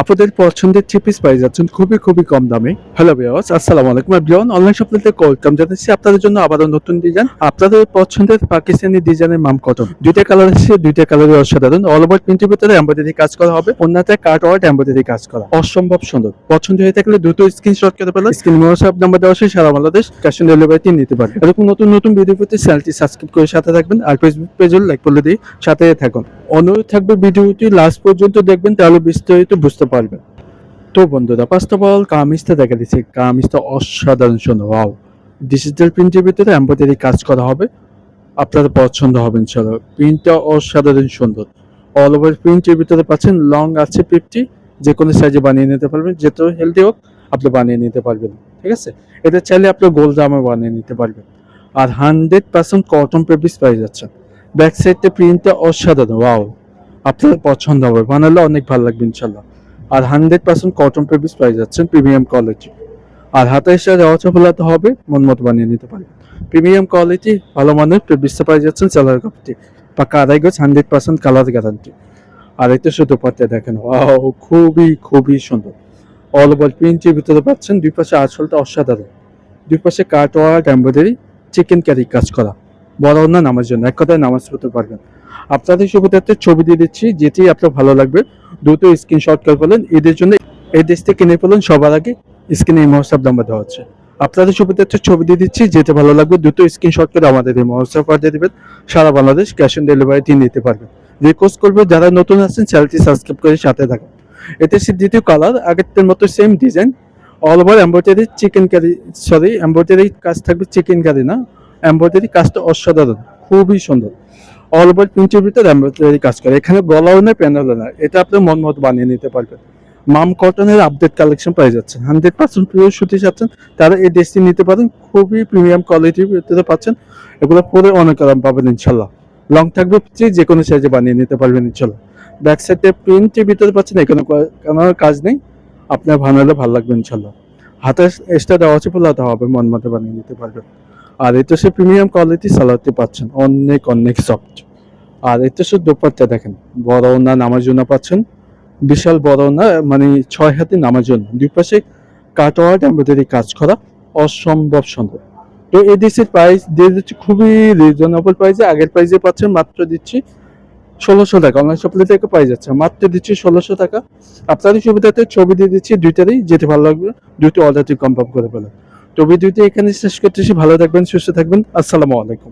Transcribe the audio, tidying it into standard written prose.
আপনাদের পছন্দের three piece পেয়ে যাচ্ছেন খুবই কম দামে। হ্যালো ভিউয়ার্স, আসসালামু আলাইকুম এভরিওয়ান। অনলাইন শপিং থেকে ওয়েলকাম জানাচ্ছি আপনাদের জন্য আবারও নতুন ডিজাইন। আপনাদের পছন্দের পাকিস্তানি ডিজাইনের মাম কটন, দুইটা কালার আছে, দুইটা কালারই অসাধারণ। অল ওভার প্রিন্টের ভিতরে এমব্রয়ডারি কাজ করা হবে, অন্যতে কাট ওয়ার্ক এমব্রয়ডারি কাজ করা, অসম্ভব সুন্দর। পছন্দ হয়ে থাকলে দ্রুত স্ক্রিনশট করে ফেলুন। স্ক্রিন হোয়াটসঅ্যাপ নাম্বার দেওয়া আছে, সারা বাংলাদেশ ক্যাশ অন ডেলিভারিতে নিতে পারবেন। এরকম নতুন ভিডিও পেতে চ্যানেলটি সাবস্ক্রাইব করে সাথে থাকবেন, আর ফেসবুক পেজও লাইক করে দিয়ে সাথে থাকুন। অনুরোধ থাকবে ভিডিওটি লাস্ট পর্যন্ত দেখবেন, তাহলে বিস্তারিত বুঝতে পারবেন। তো বন্ধুরা, ফার্স্ট অফ অল কামিজটা দেখা দিচ্ছি। কামিজটা অসাধারণ সুন্দর। ওয়াও, ডিজিটাল প্রিন্টের ভিতরে এমব্রয়ডারি কাজ করা হবে, আপনার পছন্দ হবে ইনশাআল্লাহ। প্রিন্টটা অসাধারণ সুন্দর। অল ওভার প্রিন্টের ভিতরে পাচ্ছেন, লং আছে 50, যে কোনো সাইজে বানিয়ে নিতে পারবেন, যত হেলদি হোক আপনি বানিয়ে নিতে পারবেন। ঠিক আছে, এটা চাইলে আপনি গোল জামা বানিয়ে নিতে পারবেন। আর 100% কটন ফেব্রিক্স পেয়ে যাচ্ছেন। ব্যাক সাইডটা প্রিন্টটা অসাধারণ। ওয়াও, আপনার পছন্দ হবে, বানালে অনেক ভালো লাগবে ইনশাআল্লাহ। আর 100% কটন ফেব্রিক্স পেয়ে যাচ্ছেন, প্রিমিয়াম কোয়ালিটি। আর হাতের সাথে অচপলাতে হবে, মন মতো বানিয়ে নিতে পারবেন। প্রিমিয়াম কোয়ালিটি, ভালো মানের ফেব্রিক্সটা পেয়ে যাচ্ছেন, সেলার কাপড়টি পাকা আড়াই গজ, 100% কালার গ্যারান্টি। আর এটা শুধু পাতে দেখেন, ওয়াও, খুবই সুন্দর। অল ওভার প্রিন্টের ভিতরে পাচ্ছেন, দুই পাশে আঁচলটা অসাধারণ, দুই পাশে cut work embroidery, chikankari কাজ করা, বড় না নামার জন্য, এক কথায় নামাজ পড়তে পারবেন। আপনাদের সুবিধার্থে ছবি দিয়ে দিচ্ছি, যেটি আপনার ভালো লাগবে দ্রুত স্ক্রিনশট করে ফেলেন। এদের জন্য এই দেশ থেকে কিনে ফেলুন সবার আগে। স্ক্রিনে এই হোয়াটসঅ্যাপ নাম্বার দেওয়া হচ্ছে। আপনাদের সুবিধার্থে ছবি দিয়ে দিচ্ছি, যেতে ভালো লাগবে দ্রুত স্ক্রিনশট করে আমাদের এই হোয়াটসঅ্যাপ পাঠিয়ে দেবেন। সারা বাংলাদেশ ক্যাশ অন ডেলিভারিতে নিতে পারবেন। রিকোয়েস্ট করবে যারা নতুন আছেন চ্যানেলটি সাবস্ক্রাইব করে সাথে থাকুন। এতে দ্বিতীয় কালার, আগের মতো same design, all over embroidery chikankari, sorry embroidery কাজ থাকবে, চিকেন কারি না, এমব্রয়ডারি কাজটা অসাধারণ, খুবই সুন্দর। অল ওভার প্রিন্টের ভিতরে এমব্রয়ডারি কাজ করে, এখানে গলাও না প্যানেলও না, এটা আপনি মন মতো বানিয়ে নিতে পারবেন। মাম কটনের আপডেট কালেকশন পেয়ে যাচ্ছেন। 100% পিওর সুতি চাচ্ছেন তারা এই ড্রেসটি নিতে পারেন, খুবই প্রিমিয়াম কোয়ালিটির ভিতরে পাচ্ছেন। এগুলো পরে অনেক আরাম পাবেন ইনশাল্লাহ। লং থাকবে, যে কোনো সাইজে বানিয়ে নিতে পারবেন ইনশাল্লাহ। ব্যাক সাইডে প্রিন্টের ভিতরে পাচ্ছেন, এখানে কোনো কাজ নেই, আপনার বানালে ভালো লাগবে ইনশাল্লাহ। হাতে এক্সট্রা দেওয়া আছে, পোলাতে হবে, মন মতো বানিয়ে নিতে পারবেন। আর এটা সে প্রিমিয়াম কোয়ালিটি সালোয়ারটি পাচ্ছেন, অনেক সফট। আর এটা সে দোপাট্টা দেখেন, বড় না নামার জন্য পাচ্ছেন, বিশাল বড় না, মানে 6 হাতে নামার জন্য, দুই পাশে কাট ওয়ার্ক এমব্রয়ডারি কাজ করা, অসম্ভব সুন্দর। তো এই ডিসের প্রাইস দিয়ে দিচ্ছি খুবই রিজনেবল প্রাইসে। আগের প্রাইসে পাচ্ছেন, মাত্র দিচ্ছি 1600 টাকা। অনলাইন শপিং থেকে পাই যাচ্ছে, মাত্র দিচ্ছি 1600 টাকা। আপনাদের সুবিধাতে ছবি দিয়ে দিচ্ছি দুইটারই, যেতে ভালো লাগবে দুইটি অর্ডারটি কনফার্ম করে ফেলেন। তো ভিডিওটি এখানে শেষ করতেছি। ভালো থাকবেন, সুস্থ থাকবেন, আসসালামু আলাইকুম।